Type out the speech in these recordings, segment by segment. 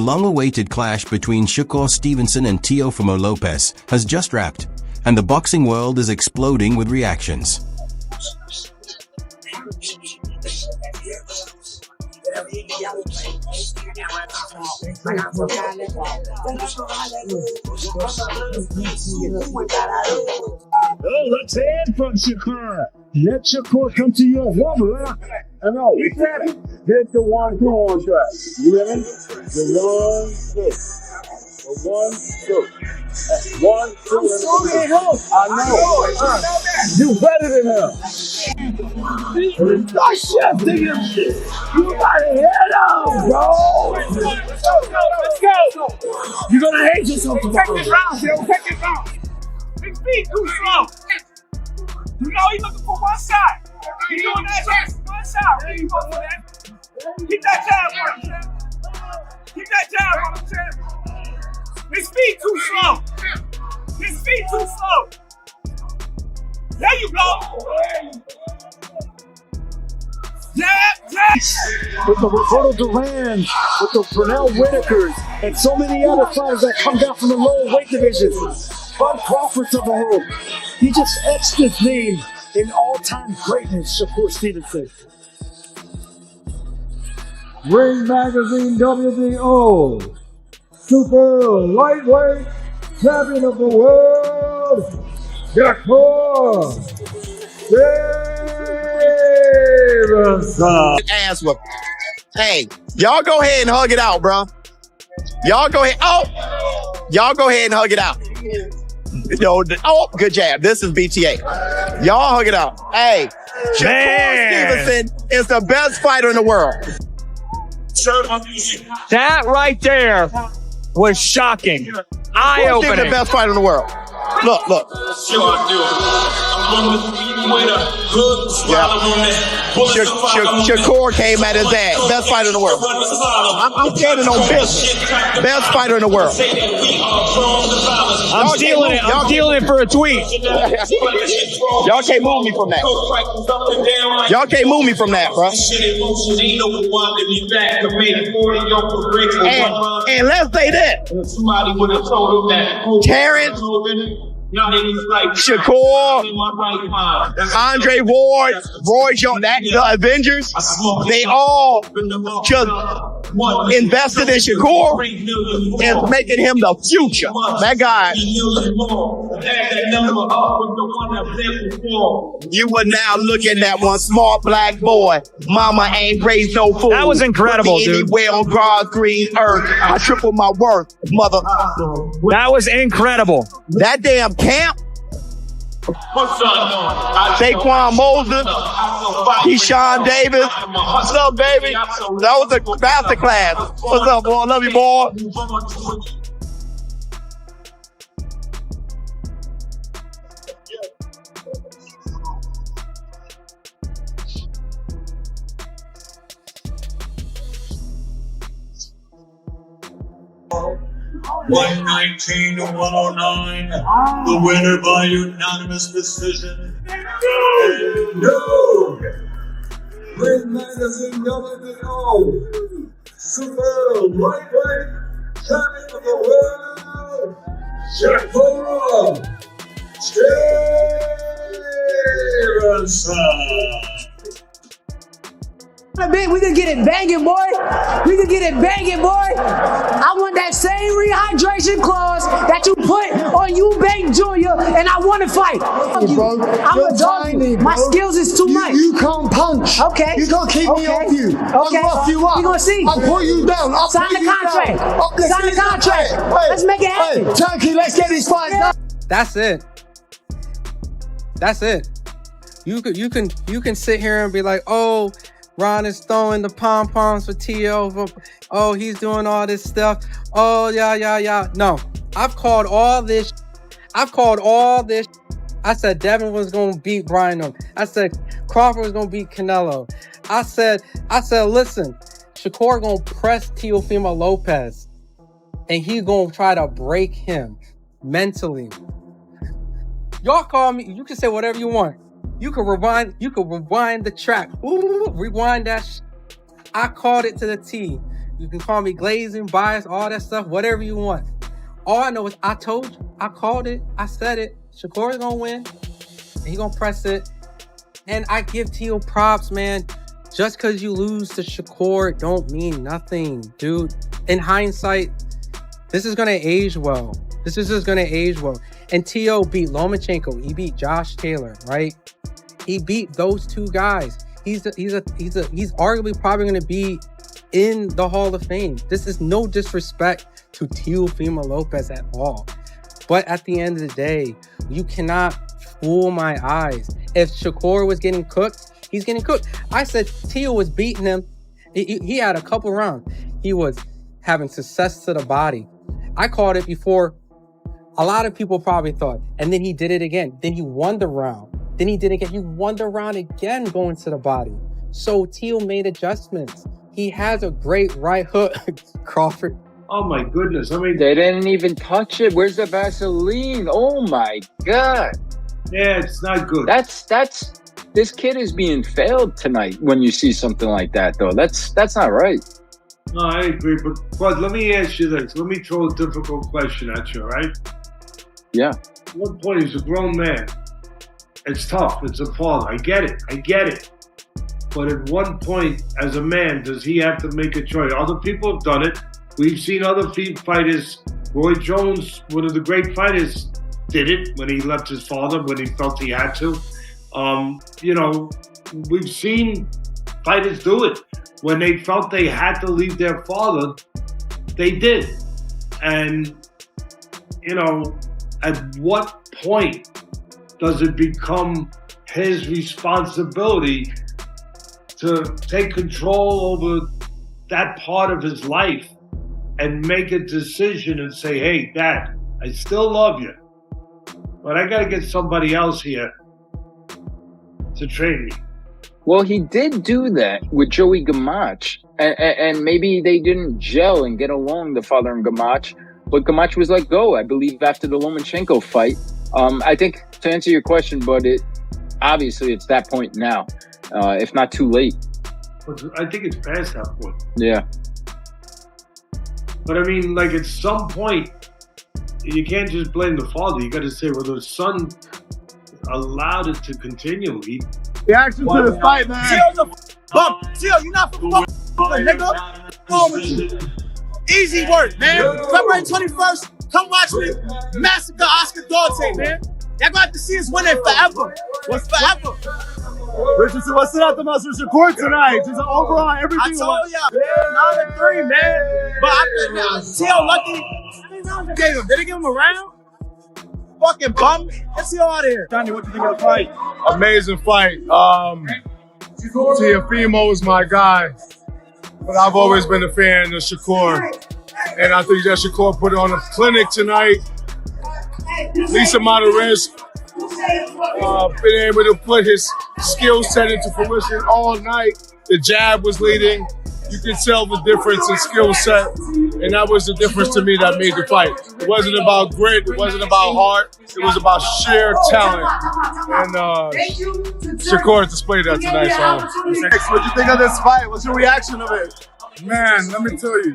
The long-awaited clash between Shakur Stevenson and Teofimo Lopez has just wrapped, and the boxing world is exploding with reactions. Oh, let's hear from Shakur. Let Shakur come to your level, huh? I know. Hit the 1-2 on track. You ready? The 1-2. The 1-2. 1-2. I know. You better than him. Stop shifting him. You gotta hit him, bro. Let's go. You're gonna hate yourself tomorrow. Take this round, yo. Take this round. His feet too slow. You know he's looking for one side. He's doing that just one side. Where you go for that? Keep that jab on him, champ. Keep that jab on him, champ. His feet too slow. His feet too slow. There you go. Jab. With the Roberto Duran, with the Pernell Whitakers, and so many other fighters that come down from the lower weight divisions. Crawford of the world. He just etched his name in all-time greatness, Shakur Stevenson. Ring Magazine WBO Super Lightweight Champion of the World, Shakur Stevenson. Ass whoop. Hey, y'all go ahead and hug it out, bro. Y'all go ahead. Oh, y'all go ahead and hug it out. Oh, good jab. This is BTA. Y'all hug it out. Hey, Shakur Stevenson is the best fighter in the world. That right there was shocking. Eye-opening. The best fighter in the world. Look. Shakur came at his ass. Best fighter in the world. I'm standing on business. Best fighter in the world. I'm stealing it. I'm stealing it for a tweet. Y'all can't move me from that. Y'all can't move me from that, bro. And let's say that. Terence, Shakur, Andre Ward, Roy Jones, the Avengers, they all just invested in Shakur and making him the future. That guy, you were now looking at one smart black boy. Mama ain't raised no fool. That was incredible, dude. Anywhere on God's green earth, I triple my worth, mother. That was incredible. That damn camp. Saquon Moses, Keyshawn Davis. What's up, baby? That was a master class. What's up, boy? Love you, boy. (119 to 109), the winner by unanimous decision. No! Ring Magazine WBO Super Lightweight Champion of the World, Shakur Stevenson. We can get it banging, boy. We can get it banging, boy. I want that same rehydration clause that you put on Eubank Jr. and I want to fight. I'm a dog. My skills is too much. You can't punch. Okay. You can't keep me off you. Okay. I'll rough you up. You gonna see? I'll put you down. I'll sign the contract. Sign the contract. Let's make it happen. Hey, Turkey, let's get this fight done. That's it. That's it. You can sit here and be like, oh, Ron is throwing the pom-poms for T.O. Oh, he's doing all this stuff. Oh, yeah. No, I've called all this. I said Devin was going to beat Brian. I said Crawford was going to beat Canelo. I said, listen, Shakur going to press Teofimo Lopez, and he's going to try to break him mentally. Y'all call me. You can say whatever you want. You can rewind the track. Ooh, rewind that. I called it to the T. You can call me glazing, biased, all that stuff, whatever you want. All I know is I told you, I called it, I said it. Shakur is gonna win, and he gonna press it. And I give Teo props, man. Just because you lose to Shakur don't mean nothing, dude. In hindsight, this is gonna age well. This is just gonna age well. And Teo beat Lomachenko. He beat Josh Taylor, right? He beat those two guys. He's arguably probably gonna be in the Hall of Fame. This is no disrespect to Teofimo Lopez at all. But at the end of the day, you cannot fool my eyes. If Shakur was getting cooked, he's getting cooked. I said Teo was beating him. He had a couple rounds. He was having success to the body. I called it before. A lot of people probably thought. And then he did it again. Then he won the round. Then he did it again. He won the round again going to the body. So Teo made adjustments. He has a great right hook, Crawford. Oh my goodness. I mean, they didn't even touch it. Where's the Vaseline? Oh my God. Yeah, it's not good. This kid is being failed tonight when you see something like that, though. That's not right. No, I agree. But let me ask you this. Let me throw a difficult question at you, all right? Yeah. At one point, he's a grown man. It's tough. It's a father. I get it. But at one point, as a man, does he have to make a choice? Other people have done it. We've seen other fighters. Roy Jones, one of the great fighters, did it when he left his father, when he felt he had to. We've seen fighters do it. When they felt they had to leave their father, they did. And, at what point does it become his responsibility to take control over that part of his life and make a decision and say, hey, Dad, I still love you, but I got to get somebody else here to train me? Well, he did do that with Joey Gamache, and maybe they didn't gel and get along, the father and Gamache, but Gamache was let go, I believe, after the Lomachenko fight. I think, to answer your question, but obviously it's that point now, if not too late. I think it's past that point. Yeah. But I mean, like, at some point, you can't just blame the father. You got to say, well, the son allowed it to continue. Reaction to the fight, man. Teo's a bump. Teo, you not nigga. Wrong with you? Easy work, man. February 21st, come watch me massacre Oscar Dante, man. Y'all gonna have to see us winning forever. What's forever? Richardson, what's it out the Master Shakur tonight? Just overall, everything. I told y'all, 9-3, man. But I think Teo lucky. Gave him. Did they give him a round? Fucking bum. Let's see out of here. Johnny, what do you think of the fight? Amazing fight. Teofimo is my guy, but I've always been a fan of Shakur, and I think that Shakur put on a clinic tonight. Least amount of risk. Been able to put his skill set into fruition all night. The jab was leading. You can tell the difference in skill set, and that was the difference to me that made the fight. It wasn't about grit, it wasn't about heart, it was about sheer talent. And Shakur displayed that tonight. So, What'd you think of this fight? What's your reaction of it? man, let me tell you,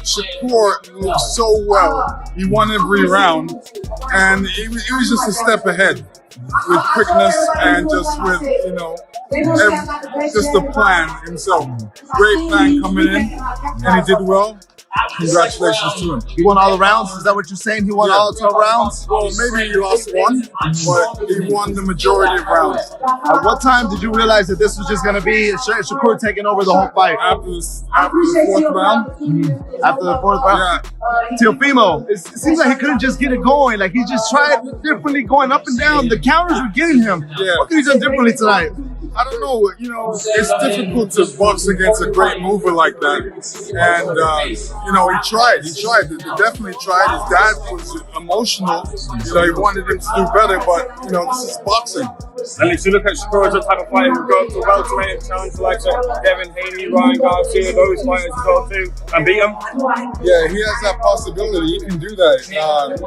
Shakur moved so well. He won every round, and he was just a step ahead with quickness and just with, just the plan himself. Great plan coming in, and he did well. Congratulations to him. He won all the rounds? Is that what you're saying? He won all 12 rounds? Well, maybe he lost one, but he won the majority of rounds. At what time did you realize that this was just going to be Shakur taking over the whole fight? After the fourth round. After the fourth round? Yeah. Teofimo, it seems like he couldn't just get it going. Like, he just tried differently going up and down. The counters were getting him. Yeah. What could he done differently tonight? I don't know. It's difficult to box against a great mover like that. And, he tried. He definitely tried. His dad was emotional. He wanted him to do better, but, this is boxing. And if you look at Shakur as a type of fighter who goes to welterweight and challenge like Devin Haney, Ryan Garcia, those fighters go to and beat them. Yeah, he has that possibility. He can do that. I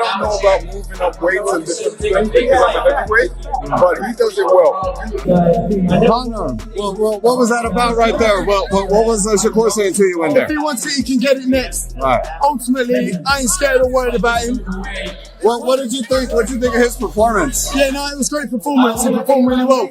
don't know about moving up weights and different things because I'm a heavyweight, but he does it well. Connor, what was that about right there? What was Shakur saying to you in there? If he wants it, he can get it next. Right. Ultimately, I ain't scared or worried about him. What did you think? What did you think of his performance? Yeah, no, it was great performance. He performed really well.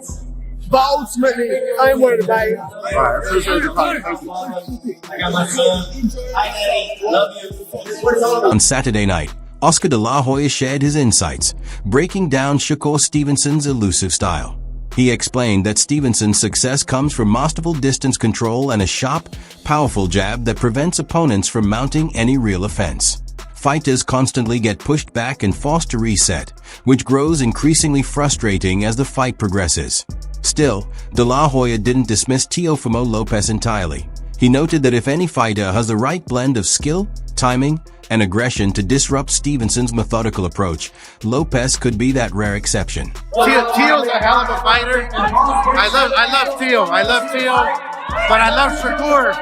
But ultimately, I ain't worried about it. All right, I appreciate your time. Thank you. I got my son. I love you. On Saturday night, Oscar De La Hoya shared his insights, breaking down Shakur Stevenson's elusive style. He explained that Stevenson's success comes from masterful distance control and a sharp, powerful jab that prevents opponents from mounting any real offense. Fighters constantly get pushed back and forced to reset, which grows increasingly frustrating as the fight progresses. Still, De La Hoya didn't dismiss Teofimo Lopez entirely. He noted that if any fighter has the right blend of skill, timing, and aggression to disrupt Stevenson's methodical approach, Lopez could be that rare exception. Teo's a hell of a fighter. I love Teo. But I love Shakur.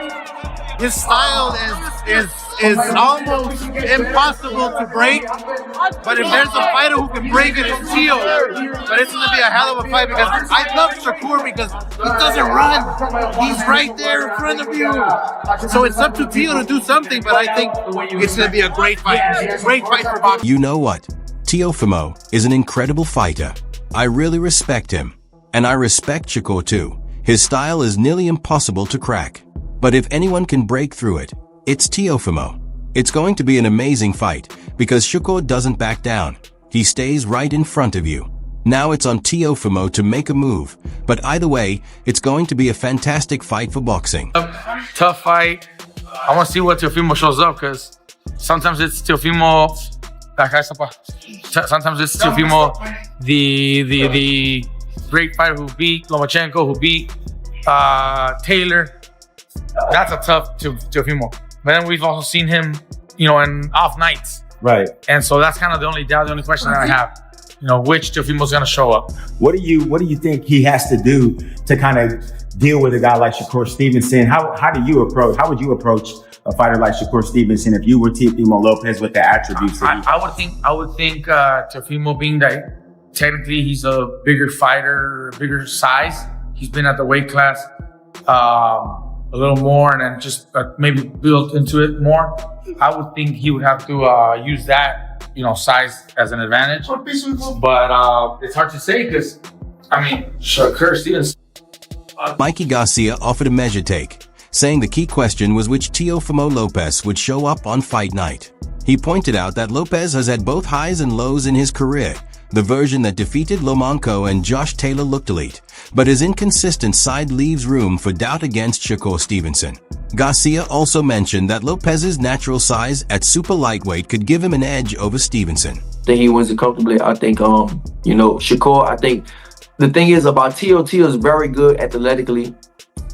His style is almost impossible to break. But if there's a fighter who can break it, it's Teo. But it's going to be a hell of a fight because I love Shakur because he doesn't run. He's right there in front of you. So it's up to Teo to do something, but I think it's going to be a great fight. Great fight for boxing. You know what? Teofimo is an incredible fighter. I really respect him. And I respect Shakur too. His style is nearly impossible to crack. But if anyone can break through it, it's Teofimo. It's going to be an amazing fight because Shakur doesn't back down. He stays right in front of you. Now it's on Teofimo to make a move. But either way, it's going to be a fantastic fight for boxing. Tough fight. I want to see what Teofimo shows up because sometimes it's Teofimo. Sometimes it's Teofimo, the great fighter who beat Lomachenko, who beat Taylor. That's a tough Teofimo. But then we've also seen him, in off nights. Right. And so that's kind of the only question that I have. Which Teofimo's going to show up. What do you think he has to do to kind of deal with a guy like Shakur Stevenson? How would you approach a fighter like Shakur Stevenson if you were Teofimo Lopez with the attributes? I would think Teofimo, being that technically he's a bigger fighter, bigger size. He's been at the weight class a little more and then just maybe built into it more. I would think he would have to use that, size as an advantage. But it's hard to say because, Shakur Stevenson. Mikey Garcia offered a measure take, saying the key question was which Teofimo Lopez would show up on fight night. He pointed out that Lopez has had both highs and lows in his career. The version that defeated Lomachenko and Josh Taylor looked elite, but his inconsistent side leaves room for doubt against Shakur Stevenson. Garcia also mentioned that Lopez's natural size at super lightweight could give him an edge over Stevenson. I think he wins it comfortably. I think, Shakur, I think the thing is about Teo is very good athletically,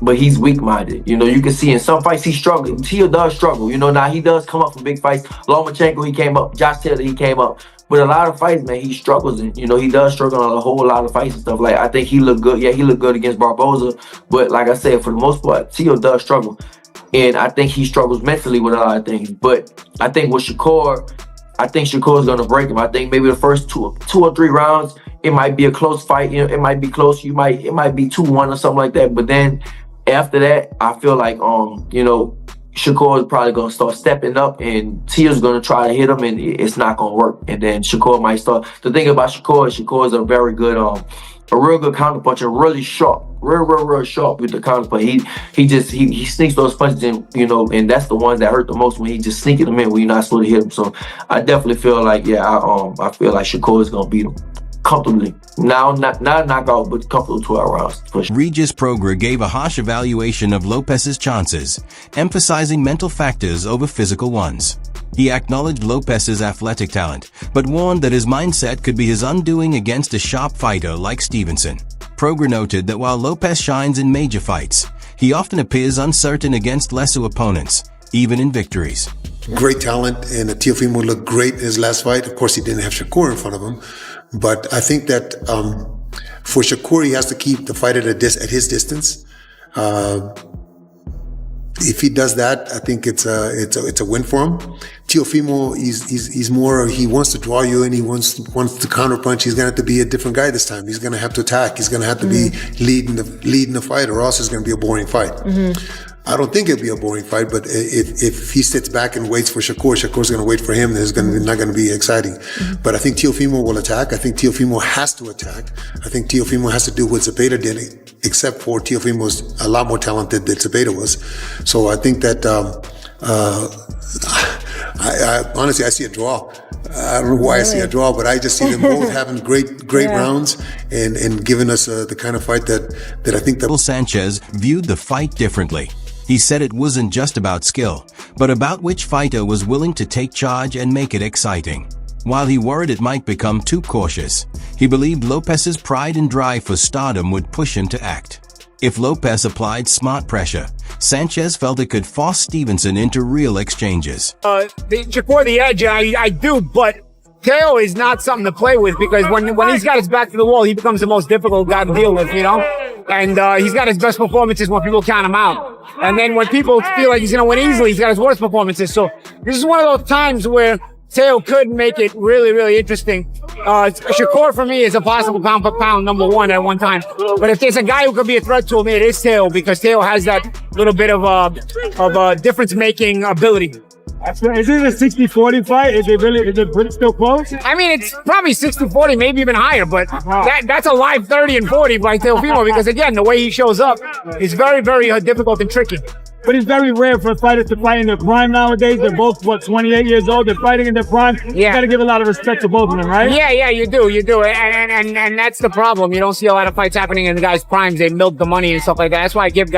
but he's weak-minded. You can see in some fights he struggles. Teo does struggle. Now he does come up from big fights. Lomachenko, he came up. Josh Taylor, he came up. But a lot of fights, man, he struggles in. He does struggle on a whole lot of fights and stuff. Like, I think he looked good. Yeah, he looked good against Barboza. But like I said, for the most part, Teo does struggle. And I think he struggles mentally with a lot of things. But I think with Shakur, I think Shakur's going to break him. I think maybe the first two or three rounds, it might be a close fight. It might be close. It might be 2-1 or something like that. But then after that, I feel like, Shakur is probably going to start stepping up and Teo's going to try to hit him and it's not going to work. And then Shakur might start. The thing about Shakur is a very good, a real good counterpuncher, really sharp, real sharp with the counterpunch. He sneaks those punches in, and that's the ones that hurt the most when he just sneaking them in when you're not supposed to hit him. So I definitely feel like, I feel like Shakur is going to beat him comfortably. Now, not knockout, but comfortable 12 rounds. For sure. Regis Prograis gave a harsh evaluation of Lopez's chances, emphasizing mental factors over physical ones. He acknowledged Lopez's athletic talent, but warned that his mindset could be his undoing against a sharp fighter like Stevenson. Prograis noted that while Lopez shines in major fights, he often appears uncertain against lesser opponents, even in victories. Great talent, and Teofimo looked great in his last fight. Of course, he didn't have Shakur in front of him. But I think that for Shakur, he has to keep the fight at his distance. if he does that, I think it's a win for him. Teofimo, he's more, he wants to draw you in, he wants to counter punch. He's gonna have to be a different guy this time. He's gonna have to attack. He's gonna have to be leading the fight, or else it's gonna be a boring fight. I don't think it'll be a boring fight, but if he sits back and waits for Shakur's going to wait for him, it's not going to be exciting. But I think Teofimo will attack. I think Teofimo has to attack. I think Teofimo has to do what Zepeda did, except for Teofimo's a lot more talented than Zepeda was. So I think that, I honestly, I see a draw. I don't know why I see a draw, but I just see them both having great rounds and giving us the kind of fight that I think that Sanchez viewed the fight differently. He said it wasn't just about skill, but about which fighter was willing to take charge and make it exciting. While he worried it might become too cautious, he believed Lopez's pride and drive for stardom would push him to act. If Lopez applied smart pressure, Sanchez felt it could force Stevenson into real exchanges. Shakur the edge, I do, but Teo is not something to play with, because when he's got his back to the wall, he becomes the most difficult guy to deal with, you know? And he's got his best performances when people count him out. And then when people feel like he's going to win easily, he's got his worst performances. So this is one of those times where Teo could make it really, really interesting. Shakur for me is a possible pound for pound number one at one time. But if there's a guy who could be a threat to him, it is Teo, because Teo has that little bit of difference-making ability. Is it a 60-40 fight? Is it still close? I mean, it's probably 60-40, maybe even higher, but that's a live 30 and 40 by Teofimo, because again, the way he shows up is very, very difficult and tricky. But it's very rare for fighters to fight in their prime nowadays. They're both, 28 years old. They're fighting in their prime. You got to give a lot of respect to both of them, right? Yeah, you do. And that's the problem. You don't see a lot of fights happening in the guys' primes. They milk the money and stuff like that. That's why I give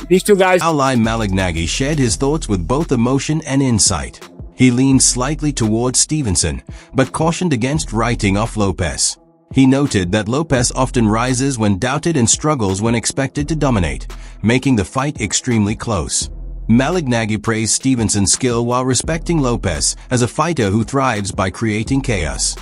these two guys. Ally Malignaggi shared his thoughts with both emotion and insight. He leaned slightly towards Stevenson, but cautioned against writing off Lopez. He noted that Lopez often rises when doubted and struggles when expected to dominate, making the fight extremely close. Malignaggi praised Stevenson's skill while respecting Lopez as a fighter who thrives by creating chaos.